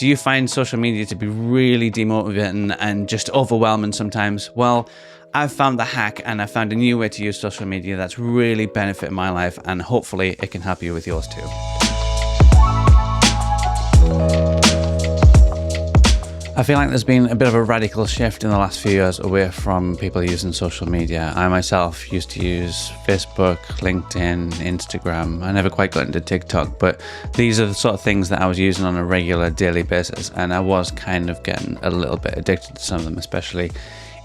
Do you find social media to be really demotivating and just overwhelming sometimes? Well, I've found the hack and I found a new way to use social media that's really benefited my life, and hopefully it can help you with yours too. I feel like there's been a bit of a radical shift in the last few years away from people using social media. I myself used to use Facebook, LinkedIn, Instagram. I never quite got into TikTok, but these are the sort of things that I was using on a regular daily basis, and I was kind of getting a little bit addicted to some of them, especially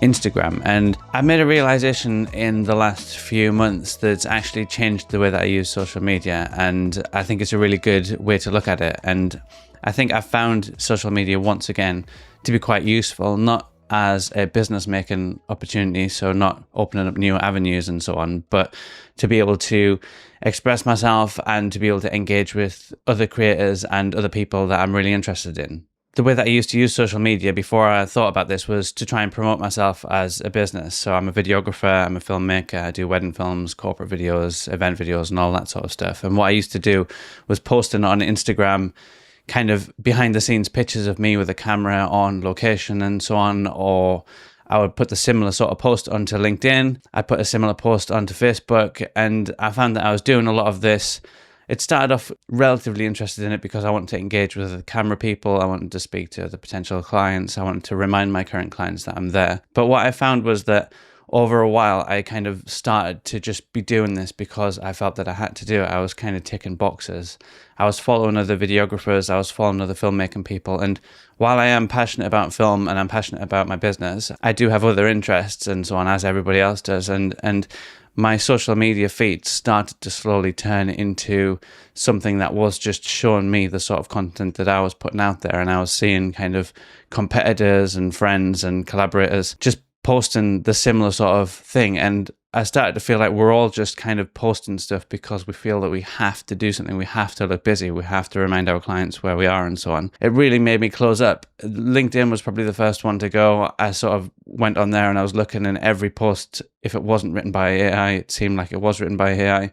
Instagram. And I made a realization in the last few months that's actually changed the way that I use social media, and I think it's a really good way to look at it. And I think I found social media once again to be quite useful, not as a business making opportunity, so not opening up new avenues and so on, but to be able to express myself and to be able to engage with other creators and other people that I'm really interested in. The way that I used to use social media before I thought about this was to try and promote myself as a business. So I'm a videographer, I'm a filmmaker, I do wedding films, corporate videos, event videos, and all that sort of stuff. And what I used to do was posting on Instagram kind of behind the scenes pictures of me with a camera on location and so on, or I would put the similar sort of post onto LinkedIn. I'd put a similar post onto Facebook, and I found that I was doing a lot of this. It started off relatively interested in it because I wanted to engage with the camera people. I wanted to speak to the potential clients. I wanted to remind my current clients that I'm there. But what I found was that over a while, I kind of started to just be doing this because I felt that I had to do it. I was kind of ticking boxes. I was following other videographers. I was following other filmmaking people. And while I am passionate about film and I'm passionate about my business, I do have other interests and so on, as everybody else does. And my social media feed started to slowly turn into something that was just showing me the sort of content that I was putting out there. And I was seeing kind of competitors and friends and collaborators just posting the similar sort of thing. And I started to feel like we're all just kind of posting stuff because we feel that we have to do something. We have to look busy. We have to remind our clients where we are and so on. It really made me close up. LinkedIn was probably the first one to go. I sort of went on there and I was looking, in every post, if it wasn't written by AI, it seemed like it was written by AI.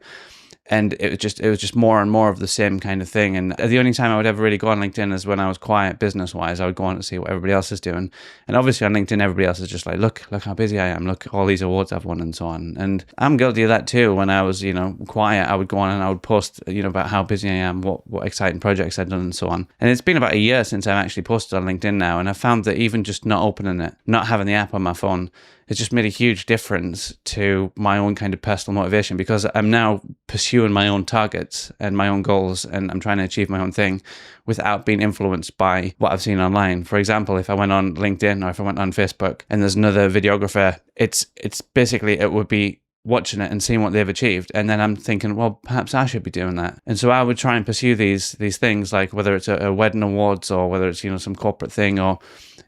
And it was just more and more of the same kind of thing. And the only time I would ever really go on LinkedIn is when I was quiet business-wise. I would go on to see what everybody else is doing. And obviously on LinkedIn, everybody else is just like, look how busy I am. Look, all these awards I've won and so on. And I'm guilty of that too. When I was, quiet, I would go on and I would post, about how busy I am, what exciting projects I've done and so on. And it's been about a year since I've actually posted on LinkedIn now. And I found that even just not opening it, not having the app on my phone, it's just made a huge difference to my own kind of personal motivation, because I'm now pursuing my own targets and my own goals, and I'm trying to achieve my own thing without being influenced by what I've seen online. For example, if I went on LinkedIn or if I went on Facebook and there's another videographer, it's basically, it would be watching it and seeing what they've achieved, and then I'm thinking, well, perhaps I should be doing that. And so I would try and pursue these things, like whether it's a wedding awards or whether it's some corporate thing or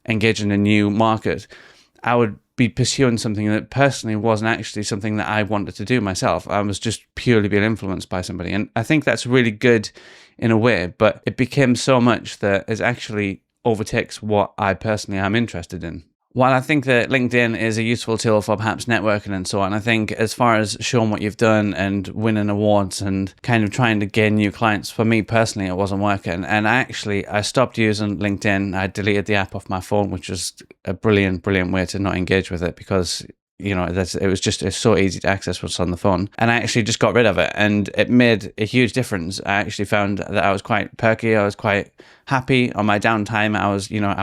engaging a new market. I would be pursuing something that personally wasn't actually something that I wanted to do myself. I was just purely being influenced by somebody. And I think that's really good in a way, but it became so much that it actually overtakes what I personally am interested in. While I think that LinkedIn is a useful tool for perhaps networking and so on, I think as far as showing what you've done and winning awards and kind of trying to gain new clients, for me personally, it wasn't working. And I stopped using LinkedIn. I deleted the app off my phone, which was a brilliant way to not engage with it, because it's so easy to access what's on the phone. And I actually just got rid of it, and it made a huge difference. I actually found that I was quite perky. I was quite happy on my downtime. I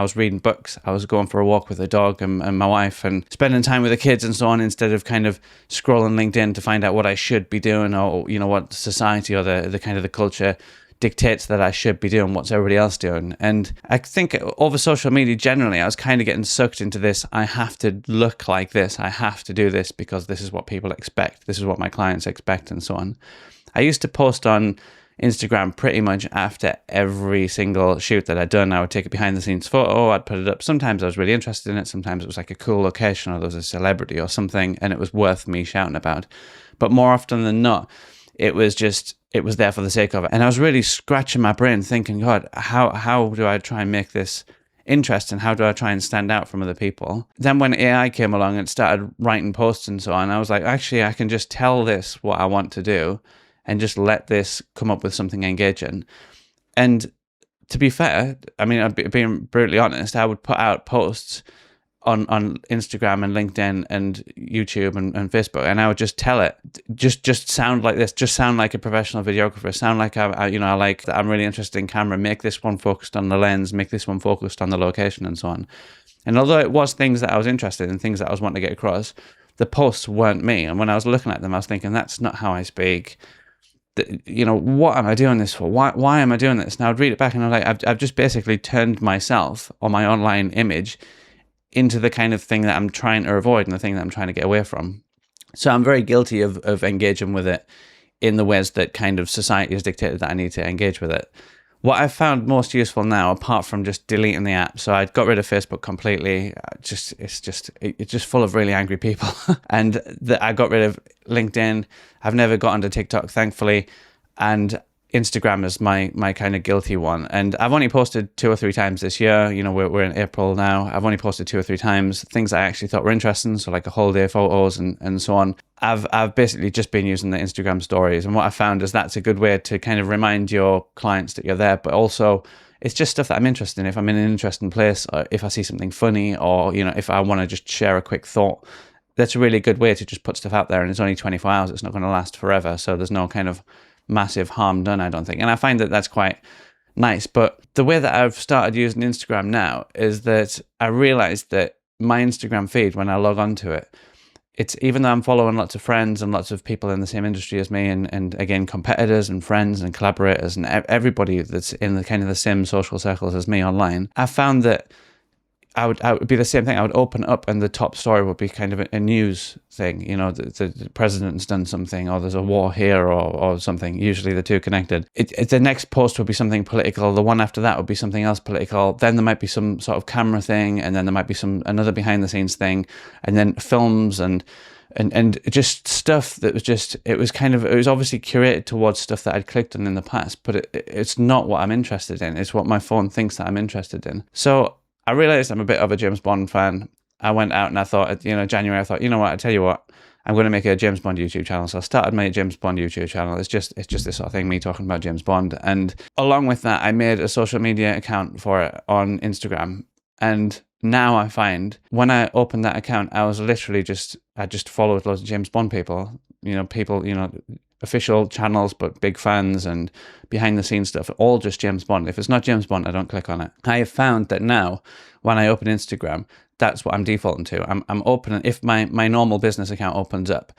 was reading books. I was going for a walk with the dog and my wife, and spending time with the kids and so on, instead of kind of scrolling LinkedIn to find out what I should be doing, or what society or the kind of the culture dictates that I should be doing, what's everybody else doing. And I think over social media generally, I was kind of getting sucked into this, I have to look like this, I have to do this because this is what people expect, this is what my clients expect and so on. I used to post on Instagram pretty much after every single shoot that I'd done. I would take a behind the scenes photo, I'd put it up. Sometimes I was really interested in it, sometimes it was like a cool location or there was a celebrity or something and it was worth me shouting about. But more often than not, it was there for the sake of it. And I was really scratching my brain thinking, God, how do I try and make this interesting? How do I try and stand out from other people? Then when AI came along and started writing posts and so on, I was like, actually, I can just tell this what I want to do and just let this come up with something engaging. And to be fair, I mean, being brutally honest, I would put out posts on Instagram and LinkedIn and YouTube and Facebook, and I would just tell it, just sound like this, just sound like a professional videographer, sound like I like that I'm really interested in camera, make this one focused on the lens, make this one focused on the location, and so on. And although it was things that I was interested in, things that I was wanting to get across, the posts weren't me. And when I was looking at them, I was thinking, that's not how I speak. What am I doing this for? Why am I doing this? And I would read it back and I'm like, I've just basically turned myself or my online image into the kind of thing that I'm trying to avoid and the thing that I'm trying to get away from. So I'm very guilty of engaging with it in the ways that kind of society has dictated that I need to engage with it. What I've found most useful now, apart from just deleting the app, so I got rid of Facebook completely. It's just full of really angry people, and I got rid of LinkedIn. I've never got onto TikTok, thankfully, and Instagram is my kind of guilty one. And I've only posted 2 or 3 times this year. We're in April now. I've only posted 2 or 3 times things I actually thought were interesting, so like a holiday photos and so on. I've basically just been using the Instagram stories, and what I found is that's a good way to kind of remind your clients that you're there, but also it's just stuff that I'm interested in. If I'm in an interesting place, or if I see something funny, or if I want to just share a quick thought, that's a really good way to just put stuff out there. And it's only 24 hours. It's not going to last forever, so there's no kind of massive harm done, I don't think. And I find that that's quite nice. But the way that I've started using Instagram now is that I realized that my Instagram feed, when I log onto it, it's, even though I'm following lots of friends and lots of people in the same industry as me, and again, competitors and friends and collaborators and everybody that's in the kind of the same social circles as me online, I found that I would be the same thing. I would open up and the top story would be kind of a news thing. The president's done something, or there's a war here, or something. Usually the two connected. The next post would be something political. The one after that would be something else political. Then there might be some sort of camera thing, and then there might be another behind the scenes thing, and then films and just stuff that was just, it was obviously curated towards stuff that I'd clicked on in the past, but it's not what I'm interested in. It's what my phone thinks that I'm interested in. So I realized I'm a bit of a James Bond fan. I went out and I thought, January, I thought, I tell you what, I'm going to make a James Bond YouTube channel. So I started my James Bond YouTube channel. It's just this sort of thing, me talking about James Bond. And along with that, I made a social media account for it on Instagram. And now I find when I opened that account, I just followed loads of James Bond people, official channels, but big fans and behind the scenes stuff, all just James Bond. If it's not James Bond, I don't click on it. I have found that now when I open Instagram, that's what I'm defaulting to. I'm opening, if my normal business account opens up,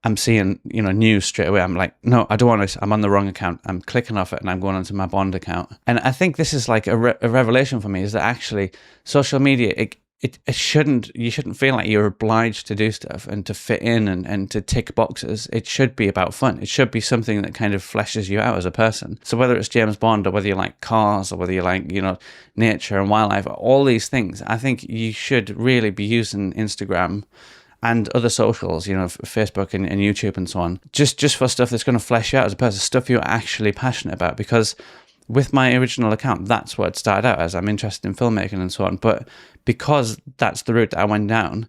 I'm seeing, news straight away. I'm like, no, I don't want this. I'm on the wrong account. I'm clicking off it and I'm going onto my Bond account. And I think this is like a revelation for me, is that actually social media, you shouldn't feel like you're obliged to do stuff and to fit in and to tick boxes. It should be about fun. It should be something that kind of fleshes you out as a person. So whether it's James Bond, or whether you like cars, or whether you like, nature and wildlife, all these things, I think you should really be using Instagram and other socials, Facebook and YouTube and so on, just for stuff that's going to flesh you out as a person, stuff you're actually passionate about. Because with my original account, that's what it started out as. I'm interested in filmmaking and so on. But because that's the route that I went down,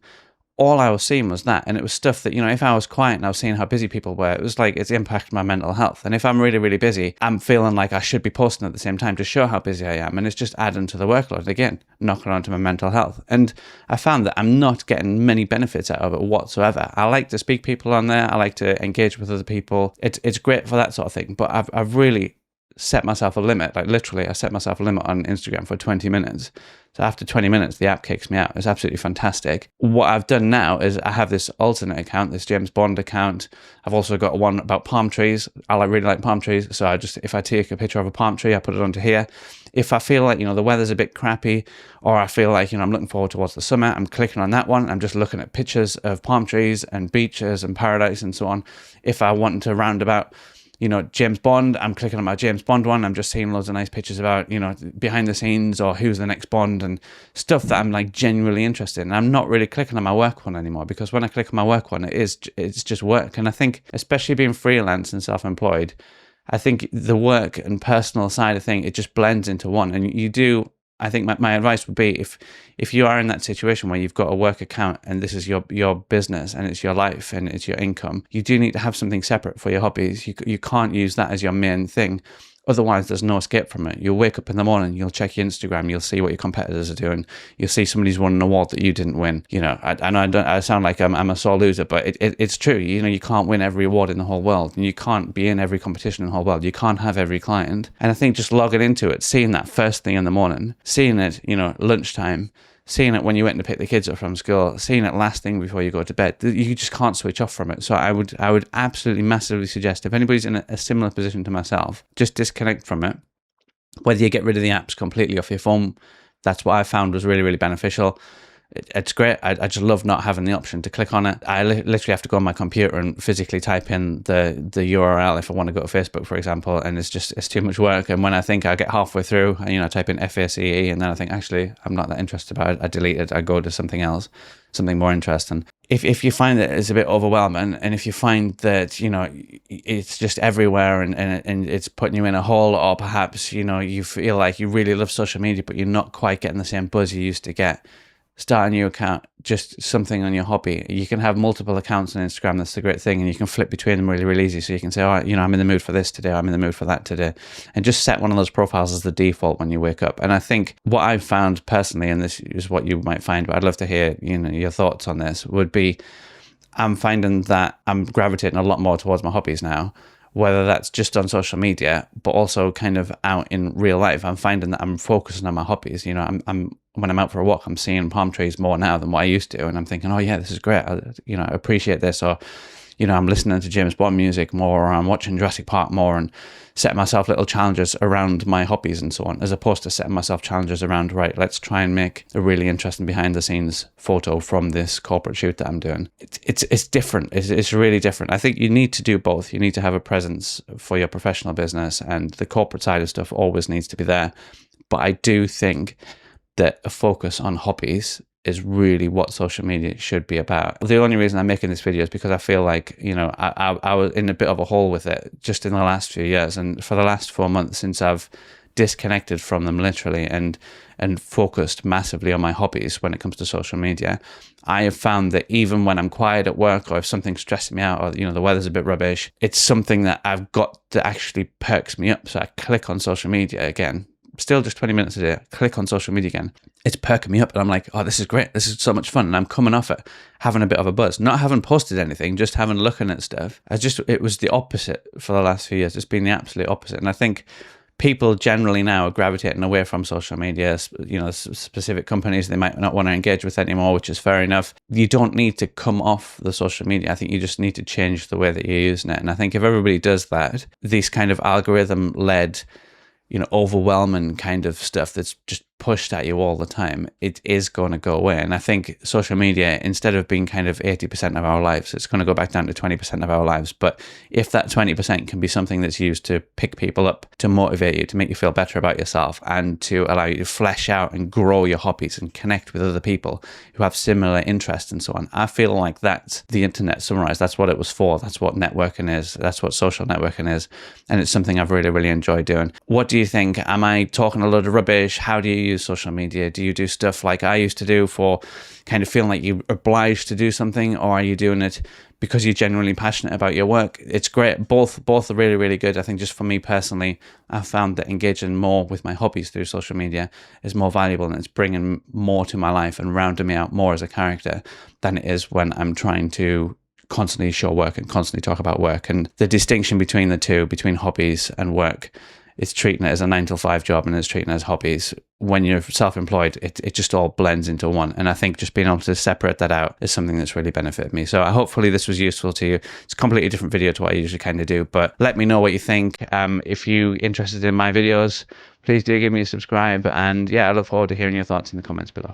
all I was seeing was that. And it was stuff that, if I was quiet and I was seeing how busy people were, it was like it's impacted my mental health. And if I'm really, really busy, I'm feeling like I should be posting at the same time to show how busy I am. And it's just adding to the workload. Again, knocking onto my mental health. And I found that I'm not getting many benefits out of it whatsoever. I like to speak people on there. I like to engage with other people. It's great for that sort of thing. But I've really set myself a limit. Like literally, I set myself a limit on Instagram for 20 minutes. So after 20 minutes, the app kicks me out. It's absolutely fantastic. What I've done now is I have this alternate account, this James Bond account. I've also got one about palm trees. I really like palm trees. So if I take a picture of a palm tree, I put it onto here. If I feel like, the weather's a bit crappy, or I feel like, I'm looking forward towards the summer, I'm clicking on that one. I'm just looking at pictures of palm trees and beaches and paradise and so on. If I want to round about, James Bond, I'm clicking on my James Bond one. I'm just seeing loads of nice pictures about, behind the scenes, or who's the next Bond, and stuff that I'm like genuinely interested in. I'm not really clicking on my work one anymore, because when I click on my work one, it's just work. And I think, especially being freelance and self-employed, I think the work and personal side of thing, it just blends into one. And I think my advice would be, if you are in that situation where you've got a work account and this is your business and it's your life and it's your income, you do need to have something separate for your hobbies. You can't use that as your main thing. Otherwise, there's no escape from it. You'll wake up in the morning, you'll check your Instagram, you'll see what your competitors are doing. You'll see somebody's won an award that you didn't win. You know, I know I sound like I'm a sore loser, but it's true. You know, you can't win every award in the whole world, and you can't be in every competition in the whole world. You can't have every client. And I think just logging into it, seeing that first thing in the morning, seeing it, you know, lunchtime, seeing it when you went to pick the kids up from school, seeing it last thing before you go to bed, you just can't switch off from it. So I would absolutely massively suggest, if anybody's in a similar position to myself, just disconnect from it. Whether you get rid of the apps completely off your phone, that's what I found was really, really beneficial. It's great. I just love not having the option to click on it. I literally have to go on my computer and physically type in the URL if I want to go to Facebook, for example, and it's too much work. And when I think I get halfway through, you know, I type in FACE, and then I think, actually, I'm not that interested about it. I delete it. I go to something else, something more interesting. If you find that it's a bit overwhelming, and if you find that, you know, it's just everywhere and it's putting you in a hole, or perhaps, you know, you feel like you really love social media, but you're not quite getting the same buzz you used to get, start a new account, just something on your hobby. You can have multiple accounts on Instagram. That's the great thing. And you can flip between them really, really easy. So you can say, oh, you know, I'm in the mood for this today. I'm in the mood for that today. And just set one of those profiles as the default when you wake up. And I think what I've found personally, and this is what you might find, but I'd love to hear, you know, your thoughts on this, would be, I'm finding that I'm gravitating a lot more towards my hobbies now, whether that's just on social media, but also kind of out in real life. I'm finding that I'm focusing on my hobbies. You know, I'm when I'm out for a walk, I'm seeing palm trees more now than what I used to. And I'm thinking, oh yeah, this is great. I appreciate this. Or, you know, I'm listening to James Bond music more, or I'm watching Jurassic Park more, and setting myself little challenges around my hobbies and so on, as opposed to setting myself challenges around, right, let's try and make a really interesting behind the scenes photo from this corporate shoot that I'm doing. It's different. It's really different. I think you need to do both. You need to have a presence for your professional business, and the corporate side of stuff always needs to be there. But I do think that a focus on hobbies is really what social media should be about. The only reason I'm making this video is because I feel like, you know, I was in a bit of a hole with it just in the last few years. And for the last 4 months, since I've disconnected from them literally and focused massively on my hobbies when it comes to social media, I have found that even when I'm quiet at work, or if something's stressing me out, or, you know, the weather's a bit rubbish, it's something that I've got that actually perks me up. So I click on social media again, still just 20 minutes a day, click on social media again. It's perking me up, and I'm like, oh, this is great. This is so much fun. And I'm coming off it, having a bit of a buzz, not having posted anything, just having looking at stuff. It was the opposite for the last few years. It's been the absolute opposite. And I think people generally now are gravitating away from social media. You know, specific companies they might not want to engage with anymore, which is fair enough. You don't need to come off the social media. I think you just need to change the way that you're using it. And I think if everybody does that, these kind of algorithm-led, you know, overwhelming kind of stuff that's just pushed at you all the time, it is going to go away. And I think social media, instead of being kind of 80% of our lives, it's going to go back down to 20% of our lives. But if that 20% can be something that's used to pick people up, to motivate you, to make you feel better about yourself, and to allow you to flesh out and grow your hobbies and connect with other people who have similar interests and so on, I feel like that's the internet summarized. That's what it was for. That's what networking is. That's what social networking is. And it's something I've really, really enjoyed doing. What do you think? Am I talking a load of rubbish? How do you use social media? Do you do stuff like I used to do for kind of feeling like you're obliged to do something, or are you doing it because you're genuinely passionate about your work? It's great. Both are really, really good. I think just for me personally, I've found that engaging more with my hobbies through social media is more valuable, and it's bringing more to my life and rounding me out more as a character than it is when I'm trying to constantly show work and constantly talk about work. And the distinction between the two, between hobbies and work, it's treating it as a 9-to-5 job, and it's treating it as hobbies. When you're self-employed, it just all blends into one. And I think just being able to separate that out is something that's really benefited me. So hopefully this was useful to you. It's a completely different video to what I usually kind of do, but let me know what you think. If you're interested in my videos, please do give me a subscribe. And yeah, I look forward to hearing your thoughts in the comments below.